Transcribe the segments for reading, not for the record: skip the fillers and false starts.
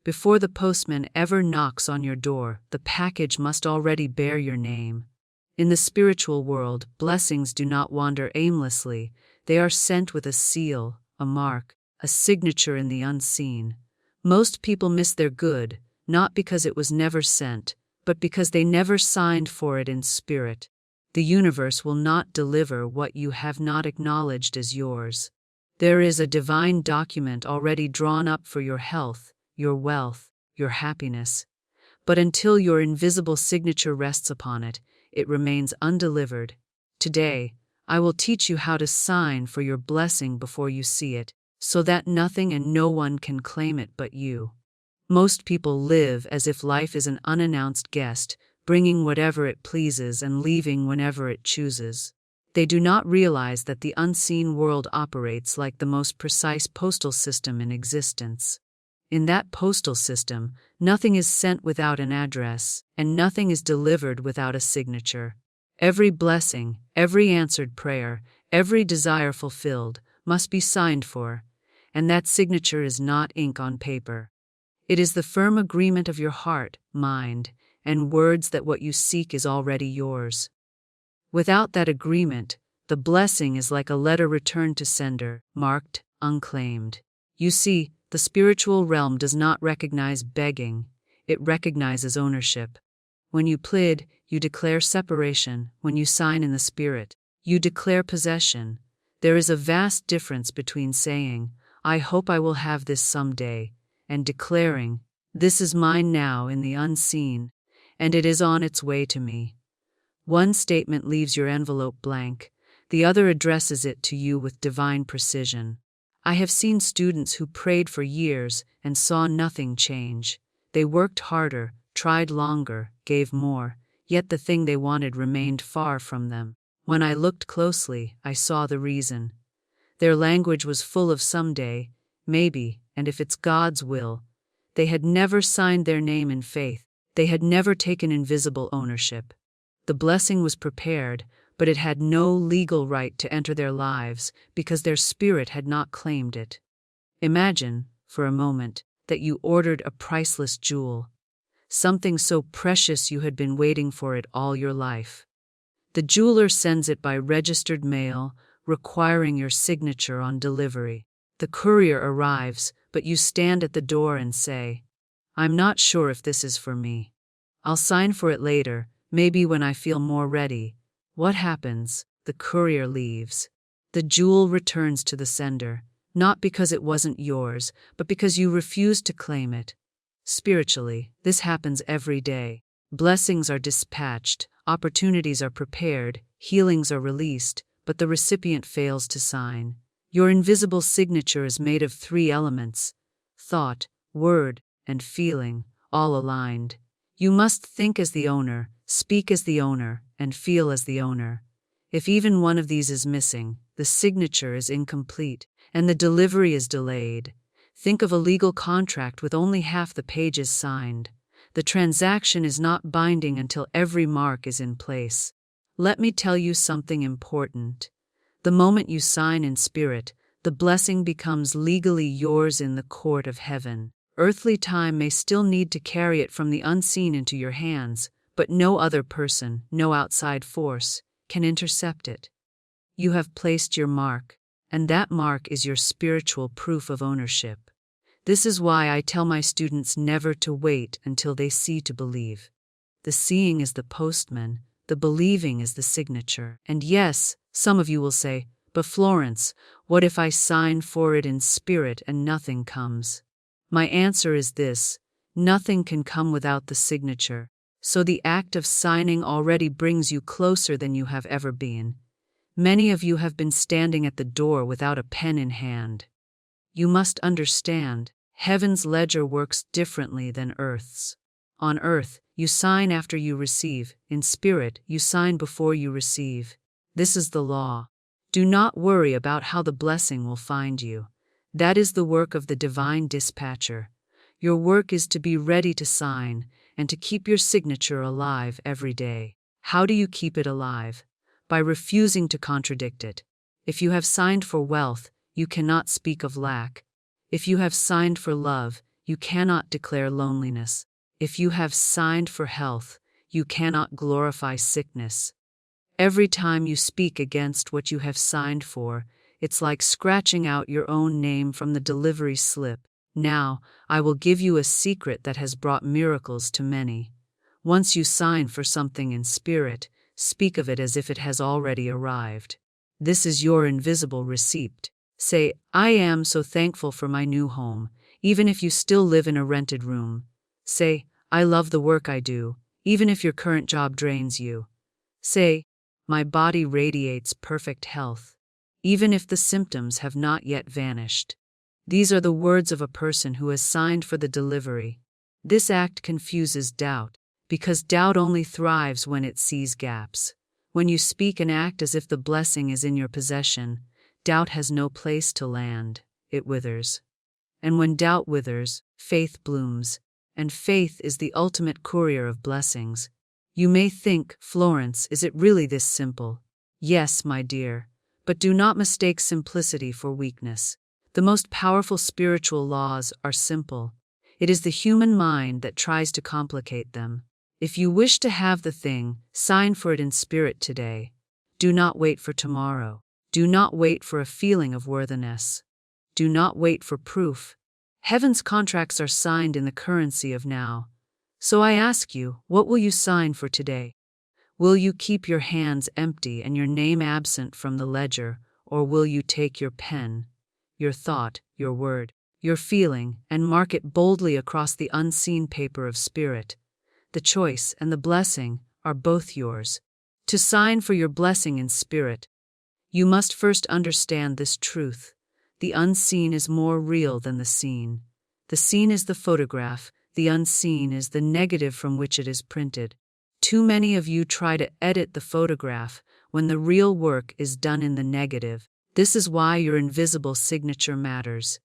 Before the postman ever knocks on your door, the package must already bear your name. In the spiritual world, blessings do not wander aimlessly. They are sent with a seal, a mark, a signature in the unseen. Most people miss their good, not because it was never sent, but because they never signed for it in spirit. The universe will not deliver what you have not acknowledged as yours. There is a divine document already drawn up for your health, your wealth, your happiness. But until your invisible signature rests upon it, it remains undelivered. Today, I will teach you how to sign for your blessing before you see it, so that nothing and no one can claim it but you. Most people live as if life is an unannounced guest, bringing whatever it pleases and leaving whenever it chooses. They do not realize that the unseen world operates like the most precise postal system in existence. In that postal system, nothing is sent without an address, and nothing is delivered without a signature. Every blessing, every answered prayer, every desire fulfilled, must be signed for, and that signature is not ink on paper. It is the firm agreement of your heart, mind, and words that what you seek is already yours. Without that agreement, the blessing is like a letter returned to sender, marked, unclaimed. You see, the spiritual realm does not recognize begging, it recognizes ownership. When you plead, you declare separation. When you sign in the spirit, you declare possession. There is a vast difference between saying, "I hope I will have this someday," and declaring, "This is mine now in the unseen, and it is on its way to me." One statement leaves your envelope blank, the other addresses it to you with divine precision. I have seen students who prayed for years and saw nothing change. They worked harder, tried longer, gave more, yet the thing they wanted remained far from them. When I looked closely, I saw the reason. Their language was full of someday, maybe, and if it's God's will. They had never signed their name in faith. They had never taken invisible ownership. The blessing was prepared, but it had no legal right to enter their lives because their spirit had not claimed it. Imagine, for a moment, that you ordered a priceless jewel, something so precious you had been waiting for it all your life. The jeweler sends it by registered mail, requiring your signature on delivery. The courier arrives, but you stand at the door and say, "I'm not sure if this is for me. I'll sign for it later, maybe when I feel more ready." What happens? The courier leaves. The jewel returns to the sender, not because it wasn't yours, but because you refused to claim it. Spiritually, this happens every day. Blessings are dispatched, opportunities are prepared, healings are released, but the recipient fails to sign. Your invisible signature is made of 3 elements: thought, word, and feeling, all aligned. You must think as the owner, speak as the owner, and feel as the owner. If even one of these is missing, the signature is incomplete, and the delivery is delayed. Think of a legal contract with only half the pages signed. The transaction is not binding until every mark is in place. Let me tell you something important. The moment you sign in spirit, the blessing becomes legally yours in the court of heaven. Earthly time may still need to carry it from the unseen into your hands, but no other person, no outside force, can intercept it. You have placed your mark, and that mark is your spiritual proof of ownership. This is why I tell my students never to wait until they see to believe. The seeing is the postman, the believing is the signature. And yes, some of you will say, "But Florence, what if I sign for it in spirit and nothing comes?" My answer is this: nothing can come without the signature. So the act of signing already brings you closer than you have ever been. Many of you have been standing at the door without a pen in hand. You must understand, heaven's ledger works differently than earth's. On earth, you sign after you receive. In spirit, you sign before you receive. This is the law. Do not worry about how the blessing will find you. That is the work of the divine dispatcher. Your work is to be ready to sign, and to keep your signature alive every day. How do you keep it alive? By refusing to contradict it. If you have signed for wealth, you cannot speak of lack. If you have signed for love, you cannot declare loneliness. If you have signed for health, you cannot glorify sickness. Every time you speak against what you have signed for, it's like scratching out your own name from the delivery slip. Now, I will give you a secret that has brought miracles to many. Once you sign for something in spirit, speak of it as if it has already arrived. This is your invisible receipt. Say, I am so thankful for my new home, even if you still live in a rented room. Say, I love the work I do, even if your current job drains you. Say, my body radiates perfect health, even if the symptoms have not yet vanished. These are the words of a person who has signed for the delivery. This act confuses doubt, because doubt only thrives when it sees gaps. When you speak and act as if the blessing is in your possession, doubt has no place to land, it withers. And when doubt withers, faith blooms, and faith is the ultimate courier of blessings. You may think, Florence, is it really this simple? Yes, my dear, but do not mistake simplicity for weakness. The most powerful spiritual laws are simple. It is the human mind that tries to complicate them. If you wish to have the thing, sign for it in spirit today. Do not wait for tomorrow. Do not wait for a feeling of worthiness. Do not wait for proof. Heaven's contracts are signed in the currency of now. So I ask you, what will you sign for today? Will you keep your hands empty and your name absent from the ledger, or will you take your pen, your thought, your word, your feeling, and mark it boldly across the unseen paper of spirit? The choice and the blessing are both yours. To sign for your blessing in spirit, you must first understand this truth. The unseen is more real than the seen. The seen is the photograph, the unseen is the negative from which it is printed. Too many of you try to edit the photograph when the real work is done in the negative. This is why your invisible signature matters.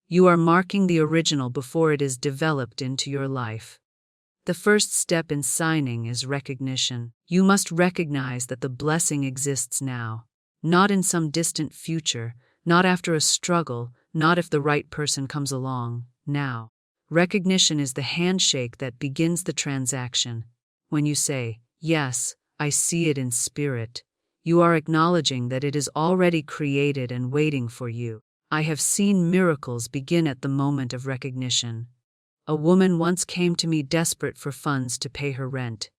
You are marking the original before it is developed into your life. The first step in signing is recognition. You must recognize that the blessing exists now, not in some distant future, not after a struggle, not if the right person comes along, now. Recognition is the handshake that begins the transaction. When you say, yes, I see it in spirit, you are acknowledging that it is already created and waiting for you. I have seen miracles begin at the moment of recognition. A woman once came to me desperate for funds to pay her rent.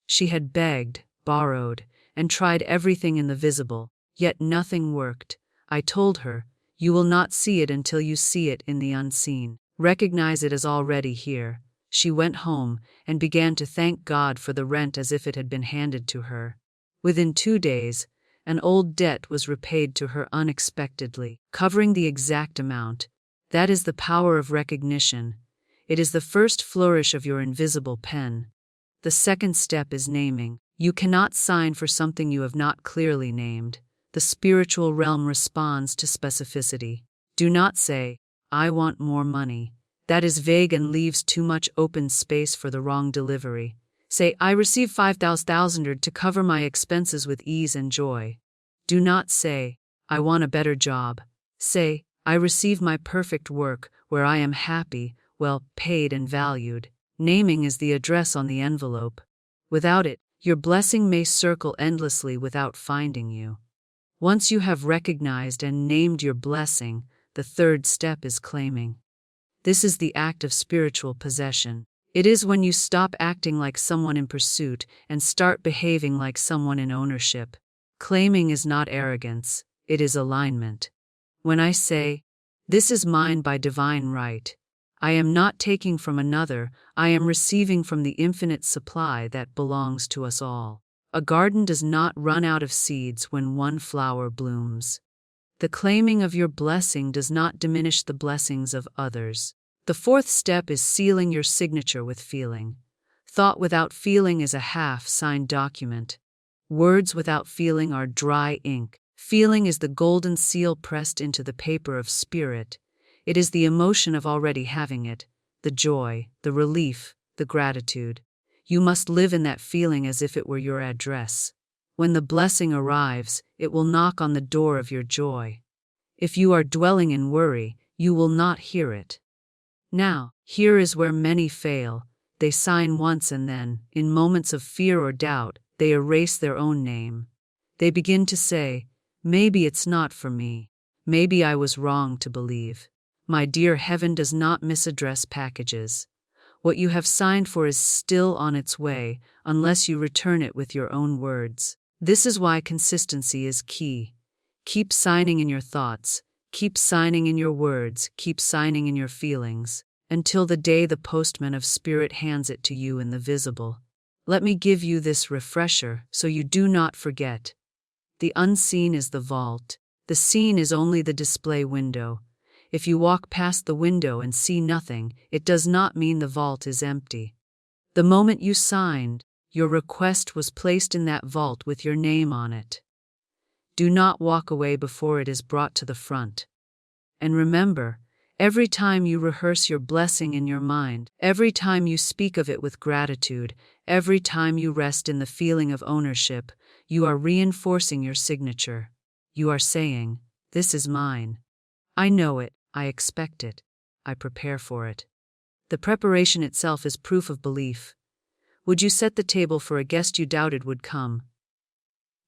She had begged, borrowed, and tried everything in the visible, yet nothing worked. I told her, you will not see it until you see it in the unseen. Recognize it as already here. She went home and began to thank God for the rent as if it had been handed to her. Within 2 days, an old debt was repaid to her unexpectedly, covering the exact amount. That is the power of recognition. It is the first flourish of your invisible pen. The second step is naming. You cannot sign for something you have not clearly named. The spiritual realm responds to specificity. Do not say, I want more money. That is vague and leaves too much open space for the wrong delivery. Say, I receive 5,000 to cover my expenses with ease and joy. Do not say, I want a better job. Say, I receive my perfect work where I am happy, well paid and valued. Naming is the address on the envelope. Without it, your blessing may circle endlessly without finding you. Once you have recognized and named your blessing, the third step is claiming. This is the act of spiritual possession. It is when you stop acting like someone in pursuit and start behaving like someone in ownership. Claiming is not arrogance, it is alignment. When I say, this is mine by divine right, I am not taking from another, I am receiving from the infinite supply that belongs to us all. A garden does not run out of seeds when one flower blooms. The claiming of your blessing does not diminish the blessings of others. The fourth step is sealing your signature with feeling. Thought without feeling is a half-signed document. Words without feeling are dry ink. Feeling is the golden seal pressed into the paper of spirit. It is the emotion of already having it, the joy, the relief, the gratitude. You must live in that feeling as if it were your address. When the blessing arrives, it will knock on the door of your joy. If you are dwelling in worry, you will not hear it. Now, here is where many fail. They sign once and then, in moments of fear or doubt, they erase their own name. They begin to say, maybe it's not for me. Maybe I was wrong to believe. My dear, heaven does not misaddress packages. What you have signed for is still on its way, unless you return it with your own words. This is why consistency is key. Keep signing in your thoughts, keep signing in your words, keep signing in your feelings, until the day the postman of spirit hands it to you in the visible. Let me give you this refresher so you do not forget. The unseen is the vault. The seen is only the display window. If you walk past the window and see nothing, it does not mean the vault is empty. The moment you signed, your request was placed in that vault with your name on it. Do not walk away before it is brought to the front. And remember, every time you rehearse your blessing in your mind, every time you speak of it with gratitude, every time you rest in the feeling of ownership, you are reinforcing your signature. You are saying, this is mine. I know it, I expect it, I prepare for it. The preparation itself is proof of belief. Would you set the table for a guest you doubted would come?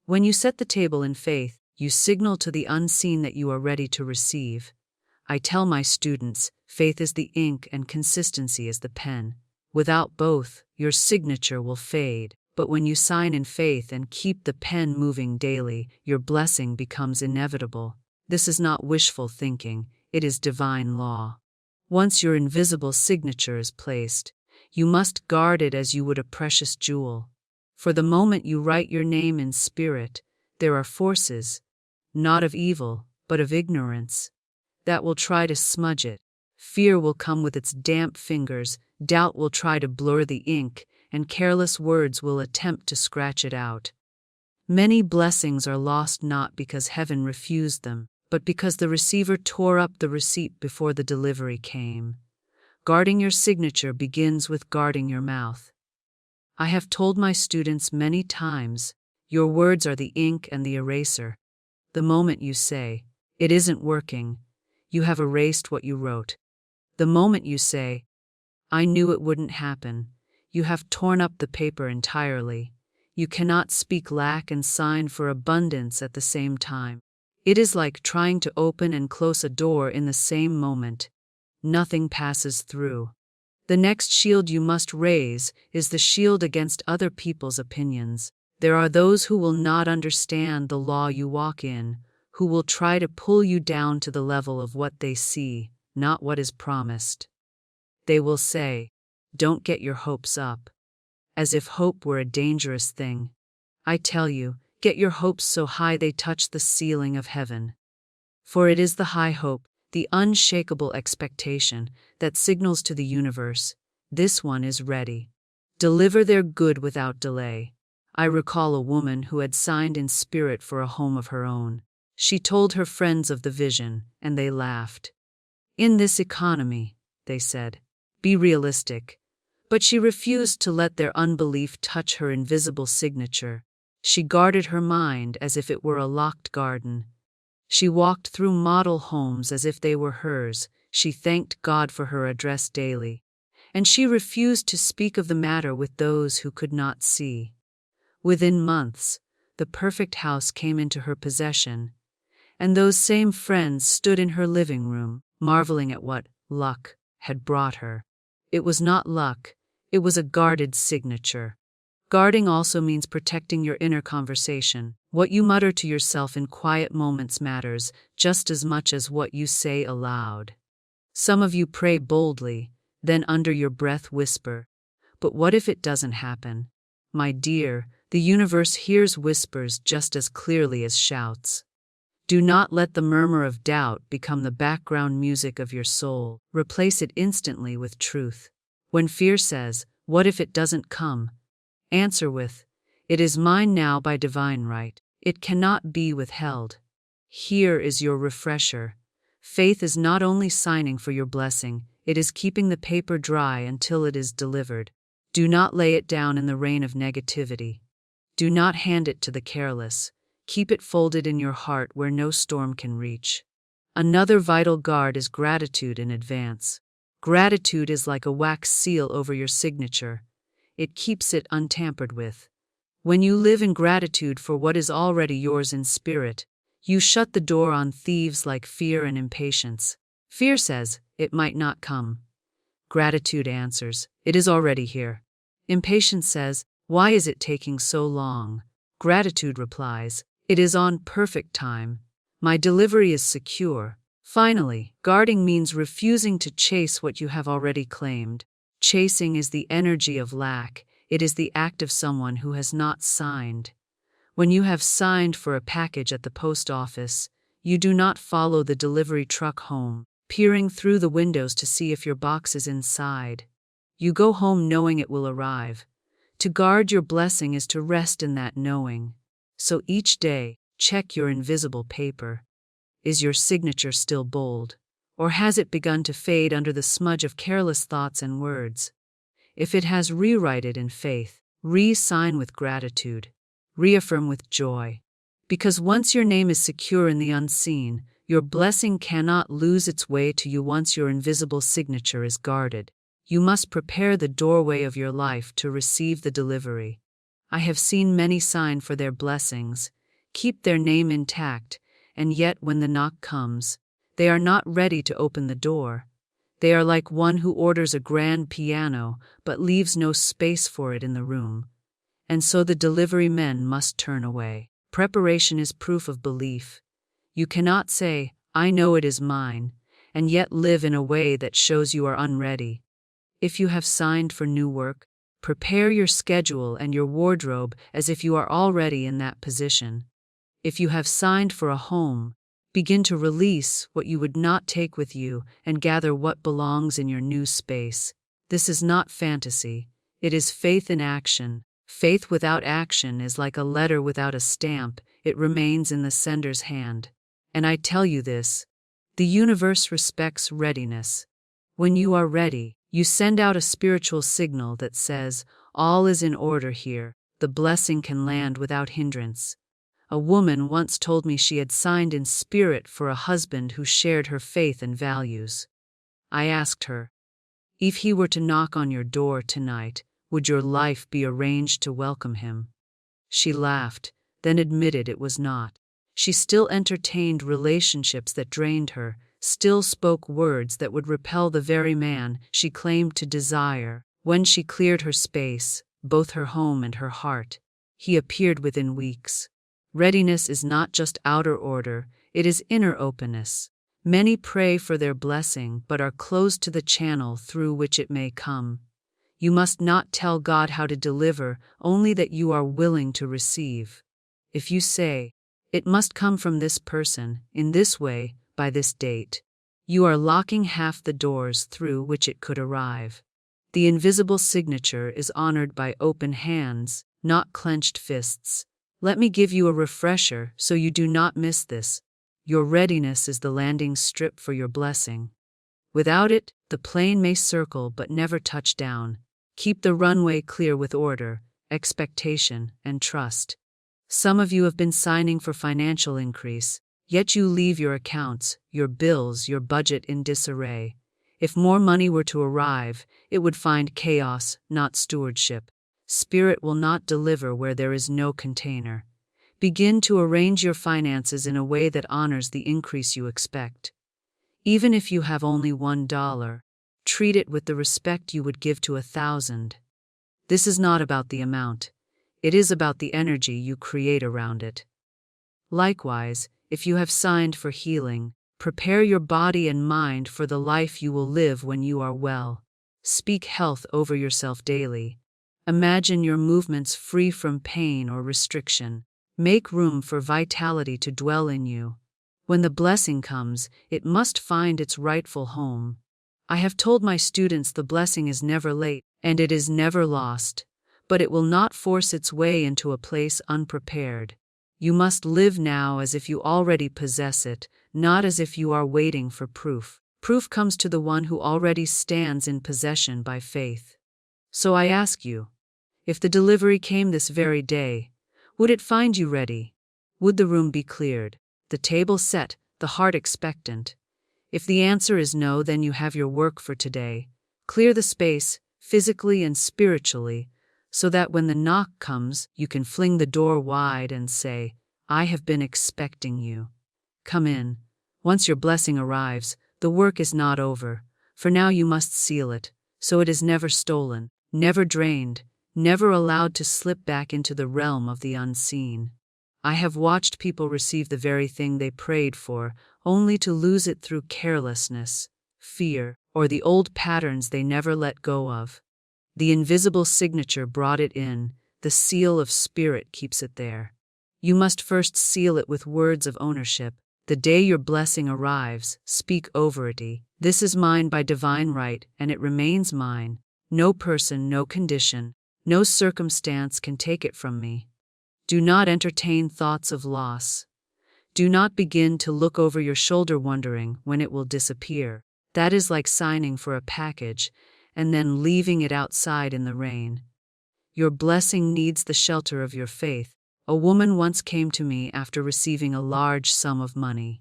When you set the table in faith, you signal to the unseen that you are ready to receive. I tell my students, faith is the ink and consistency is the pen. Without both, your signature will fade. But when you sign in faith and keep the pen moving daily, your blessing becomes inevitable. This is not wishful thinking, it is divine law. Once your invisible signature is placed, you must guard it as you would a precious jewel. For the moment you write your name in spirit, there are forces, not of evil, but of ignorance, that will try to smudge it. Fear will come with its damp fingers, doubt will try to blur the ink, and careless words will attempt to scratch it out. Many blessings are lost not because heaven refused them, but because the receiver tore up the receipt before the delivery came. Guarding your signature begins with guarding your mouth. I have told my students many times, your words are the ink and the eraser. The moment you say, it isn't working, you have erased what you wrote. The moment you say, I knew it wouldn't happen, you have torn up the paper entirely. You cannot speak lack and sign for abundance at the same time. It is like trying to open and close a door in the same moment. Nothing passes through. The next shield you must raise is the shield against other people's opinions. There are those who will not understand the law you walk in, who will try to pull you down to the level of what they see, not what is promised. They will say, don't get your hopes up. As if hope were a dangerous thing. I tell you, get your hopes so high they touch the ceiling of heaven. For it is the high hope, the unshakable expectation, that signals to the universe, this one is ready. Deliver their good without delay. I recall a woman who had signed in spirit for a home of her own. She told her friends of the vision, and they laughed. In this economy, they said, be realistic. But she refused to let their unbelief touch her invisible signature. She guarded her mind as if it were a locked garden. She walked through model homes as if they were hers. She thanked God for her address daily. And she refused to speak of the matter with those who could not see. Within months, the perfect house came into her possession, and those same friends stood in her living room, marveling at what luck had brought her. It was not luck, it was a guarded signature. Guarding also means protecting your inner conversation. What you mutter to yourself in quiet moments matters just as much as what you say aloud. Some of you pray boldly, then under your breath whisper, but what if it doesn't happen? My dear, the universe hears whispers just as clearly as shouts. Do not let the murmur of doubt become the background music of your soul. Replace it instantly with truth. When fear says, what if it doesn't come? Answer with, it is mine now by divine right. It cannot be withheld. Here is your refresher. Faith is not only signing for your blessing, it is keeping the paper dry until it is delivered. Do not lay it down in the rain of negativity. Do not hand it to the careless. Keep it folded in your heart where no storm can reach. Another vital guard is gratitude in advance. Gratitude is like a wax seal over your signature. It keeps it untampered with. When you live in gratitude for what is already yours in spirit, you shut the door on thieves like fear and impatience. Fear says, it might not come. Gratitude answers, it is already here. Impatience says, why is it taking so long? Gratitude replies, it is on perfect time. My delivery is secure. Finally, guarding means refusing to chase what you have already claimed. Chasing is the energy of lack. It is the act of someone who has not signed. When you have signed for a package at the post office, you do not follow the delivery truck home, peering through the windows to see if your box is inside. You go home knowing it will arrive. To guard your blessing is to rest in that knowing. So each day, check your invisible paper. Is your signature still bold? Or has it begun to fade under the smudge of careless thoughts and words? If it has, rewrite it in faith, re-sign with gratitude, reaffirm with joy. Because once your name is secure in the unseen, your blessing cannot lose its way to you once your invisible signature is guarded. You must prepare the doorway of your life to receive the delivery. I have seen many sign for their blessings, keep their name intact, and yet when the knock comes, they are not ready to open the door. They are like one who orders a grand piano but leaves no space for it in the room. And so the delivery men must turn away. Preparation is proof of belief. You cannot say, I know it is mine, and yet live in a way that shows you are unready. If you have signed for new work, prepare your schedule and your wardrobe as if you are already in that position. If you have signed for a home, begin to release what you would not take with you and gather what belongs in your new space. This is not fantasy. It is faith in action. Faith without action is like a letter without a stamp. It remains in the sender's hand. And I tell you this, the universe respects readiness. When you are ready, you send out a spiritual signal that says, all is in order here. The blessing can land without hindrance. A woman once told me she had signed in spirit for a husband who shared her faith and values. I asked her, if he were to knock on your door tonight, would your life be arranged to welcome him? She laughed, then admitted it was not. She still entertained relationships that drained her, still spoke words that would repel the very man she claimed to desire. When she cleared her space, both her home and her heart, he appeared within weeks. Readiness is not just outer order, it is inner openness. Many pray for their blessing but are closed to the channel through which it may come. You must not tell God how to deliver, only that you are willing to receive. If you say, it must come from this person, in this way, by this date, you are locking half the doors through which it could arrive. The invisible signature is honored by open hands, not clenched fists. Let me give you a refresher so you do not miss this. Your readiness is the landing strip for your blessing. Without it, the plane may circle but never touch down. Keep the runway clear with order, expectation, and trust. Some of you have been signing for financial increase, yet you leave your accounts, your bills, your budget in disarray. If more money were to arrive, it would find chaos, not stewardship. Spirit will not deliver where there is no container. Begin to arrange your finances in a way that honors the increase you expect. Even if you have only $1, treat it with the respect you would give to 1,000. This is not about the amount. It is about the energy you create around it. Likewise, if you have signed for healing, prepare your body and mind for the life you will live when you are well. Speak health over yourself daily. Imagine your movements free from pain or restriction. Make room for vitality to dwell in you. When the blessing comes, it must find its rightful home. I have told my students the blessing is never late, and it is never lost, but it will not force its way into a place unprepared. You must live now as if you already possess it, not as if you are waiting for proof. Proof comes to the one who already stands in possession by faith. So I ask you, if the delivery came this very day, would it find you ready? Would the room be cleared, the table set, the heart expectant? If the answer is no, then you have your work for today. Clear the space, physically and spiritually, so that when the knock comes, you can fling the door wide and say, I have been expecting you. Come in. Once your blessing arrives, the work is not over, for now you must seal it, so it is never stolen, never drained, never allowed to slip back into the realm of the unseen. I have watched people receive the very thing they prayed for, only to lose it through carelessness, fear, or the old patterns they never let go of. The invisible signature brought it in, the seal of spirit keeps it there. You must first seal it with words of ownership. The day your blessing arrives, speak over it. This is mine by divine right, and it remains mine. No person, no condition, no circumstance can take it from me. Do not entertain thoughts of loss. Do not begin to look over your shoulder wondering when it will disappear. That is like signing for a package and then leaving it outside in the rain. Your blessing needs the shelter of your faith. A woman once came to me after receiving a large sum of money.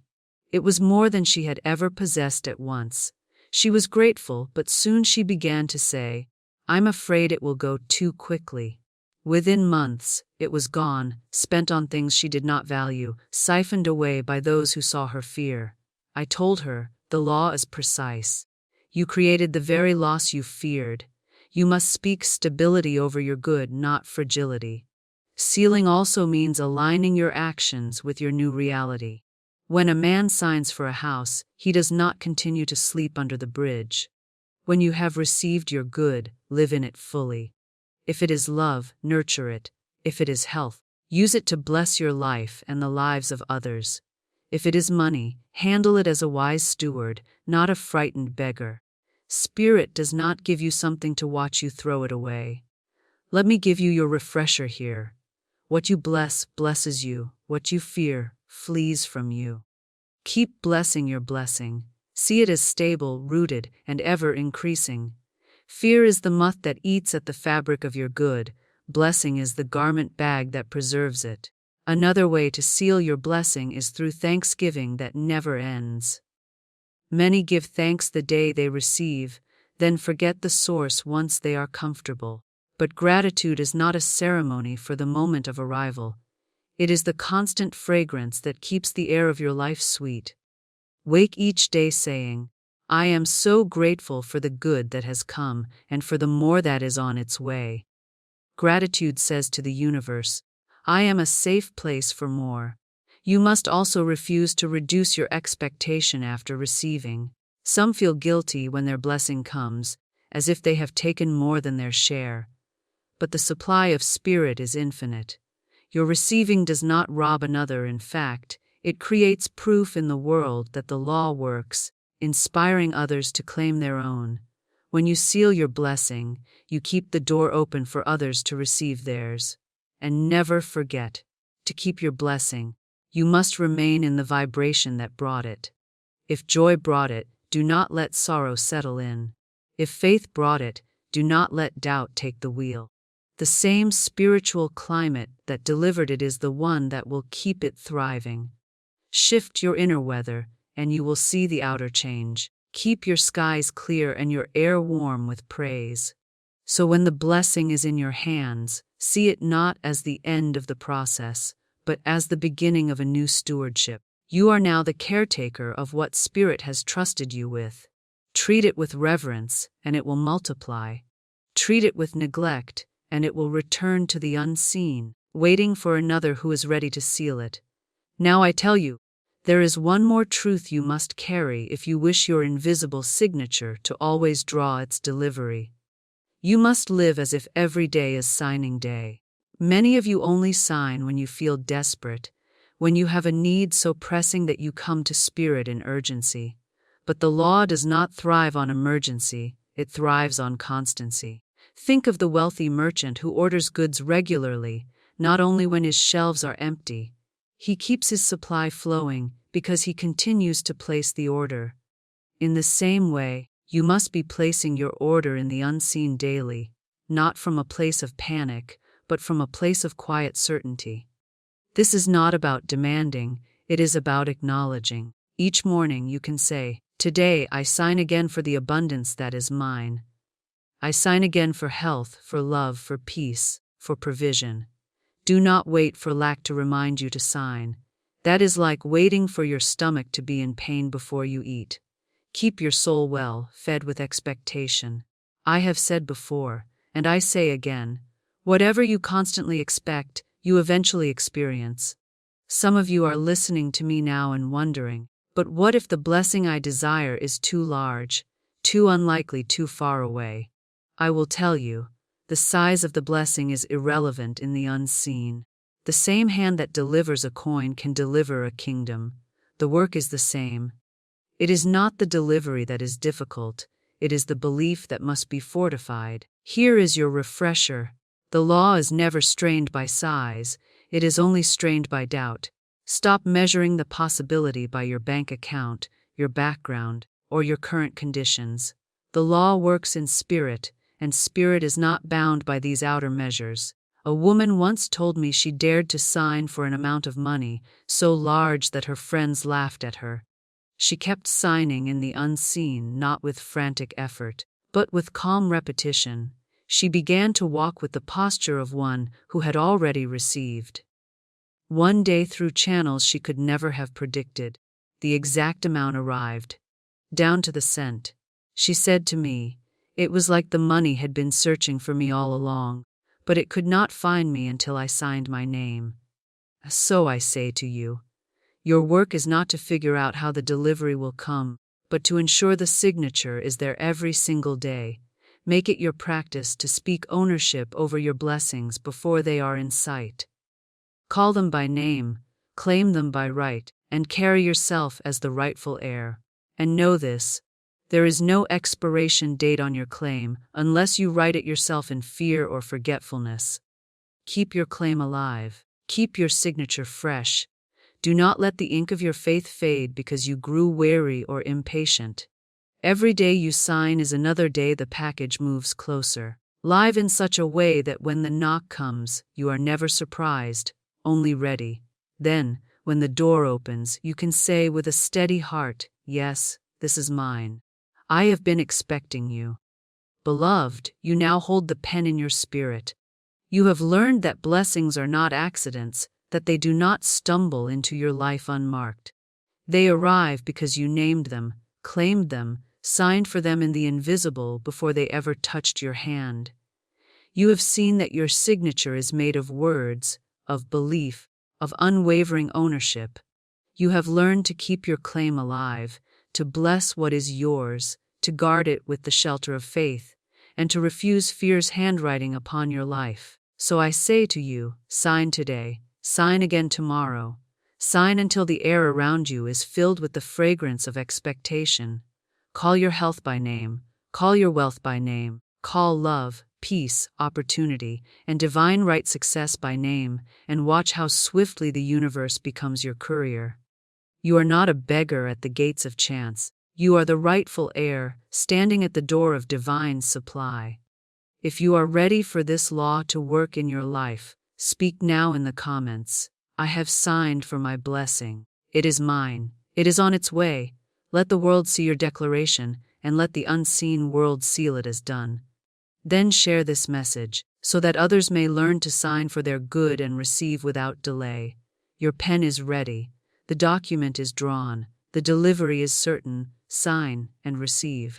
It was more than she had ever possessed at once. She was grateful, but soon she began to say, I'm afraid it will go too quickly. Within months, it was gone, spent on things she did not value, siphoned away by those who saw her fear. I told her, the law is precise. You created the very loss you feared. You must speak stability over your good, not fragility. Sealing also means aligning your actions with your new reality. When a man signs for a house, he does not continue to sleep under the bridge. When you have received your good, live in it fully. If it is love, nurture it. If it is health, use it to bless your life and the lives of others. If it is money, handle it as a wise steward, not a frightened beggar. Spirit does not give you something to watch you throw it away. Let me give you your refresher here. What you bless, blesses you. What you fear, flees from you. Keep blessing your blessing. See it as stable, rooted, and ever increasing. Fear is the moth that eats at the fabric of your good. Blessing is the garment bag that preserves it. Another way to seal your blessing is through thanksgiving that never ends. Many give thanks the day they receive, then forget the source once they are comfortable. But gratitude is not a ceremony for the moment of arrival. It is the constant fragrance that keeps the air of your life sweet. Wake each day saying, I am so grateful for the good that has come and for the more that is on its way. Gratitude says to the universe, I am a safe place for more. You must also refuse to reduce your expectation after receiving. Some feel guilty when their blessing comes, as if they have taken more than their share. But the supply of spirit is infinite. Your receiving does not rob another. In fact, it creates proof in the world that the law works, inspiring others to claim their own. When you seal your blessing, you keep the door open for others to receive theirs. And never forget, to keep your blessing, you must remain in the vibration that brought it. If joy brought it, do not let sorrow settle in. If faith brought it, do not let doubt take the wheel. The same spiritual climate that delivered it is the one that will keep it thriving. Shift your inner weather, and you will see the outer change. Keep your skies clear and your air warm with praise. So when the blessing is in your hands, see it not as the end of the process, but as the beginning of a new stewardship. You are now the caretaker of what Spirit has trusted you with. Treat it with reverence, and it will multiply. Treat it with neglect, and it will return to the unseen, waiting for another who is ready to seal it. Now I tell you, there is one more truth you must carry if you wish your invisible signature to always draw its delivery. You must live as if every day is signing day. Many of you only sign when you feel desperate, when you have a need so pressing that you come to Spirit in urgency. But the law does not thrive on emergency, it thrives on constancy. Think of the wealthy merchant who orders goods regularly, not only when his shelves are empty. He keeps his supply flowing because he continues to place the order. In the same way, you must be placing your order in the unseen daily, not from a place of panic, but from a place of quiet certainty. This is not about demanding, it is about acknowledging. Each morning you can say, Today I sign again for the abundance that is mine. I sign again for health, for love, for peace, for provision. Do not wait for lack to remind you to sign. That is like waiting for your stomach to be in pain before you eat. Keep your soul well, fed with expectation. I have said before, and I say again, whatever you constantly expect, you eventually experience. Some of you are listening to me now and wondering, but what if the blessing I desire is too large, too unlikely, too far away? I will tell you, the size of the blessing is irrelevant in the unseen. The same hand that delivers a coin can deliver a kingdom. The work is the same. It is not the delivery that is difficult, it is the belief that must be fortified. Here is your refresher. The law is never strained by size, it is only strained by doubt. Stop measuring the possibility by your bank account, your background, or your current conditions. The law works in spirit, and spirit is not bound by these outer measures. A woman once told me she dared to sign for an amount of money so large that her friends laughed at her. She kept signing in the unseen, not with frantic effort, but with calm repetition. She began to walk with the posture of one who had already received. One day, through channels she could never have predicted, the exact amount arrived, down to the cent. She said to me, "It was like the money had been searching for me all along, but it could not find me until I signed my name." So I say to you, your work is not to figure out how the delivery will come, but to ensure the signature is there every single day. Make it your practice to speak ownership over your blessings before they are in sight. Call them by name, claim them by right, and carry yourself as the rightful heir. And know this, there is no expiration date on your claim unless you write it yourself in fear or forgetfulness. Keep your claim alive. Keep your signature fresh. Do not let the ink of your faith fade because you grew weary or impatient. Every day you sign is another day the package moves closer. Live in such a way that when the knock comes, you are never surprised, only ready. Then, when the door opens, you can say with a steady heart, "Yes, this is mine. I have been expecting you." Beloved, you now hold the pen in your spirit. You have learned that blessings are not accidents, that they do not stumble into your life unmarked. They arrive because you named them, claimed them, signed for them in the invisible before they ever touched your hand. You have seen that your signature is made of words, of belief, of unwavering ownership. You have learned to keep your claim alive, to bless what is yours, to guard it with the shelter of faith, and to refuse fear's handwriting upon your life. So I say to you, sign today, sign again tomorrow, sign until the air around you is filled with the fragrance of expectation. Call your health by name, call your wealth by name, call love, peace, opportunity, and divine right success by name, and watch how swiftly the universe becomes your courier. You are not a beggar at the gates of chance. You are the rightful heir, standing at the door of divine supply. If you are ready for this law to work in your life, speak now in the comments. I have signed for my blessing. It is mine. It is on its way. Let the world see your declaration, and let the unseen world seal it as done. Then share this message, so that others may learn to sign for their good and receive without delay. Your pen is ready. The document is drawn. The delivery is certain. Sign and receive.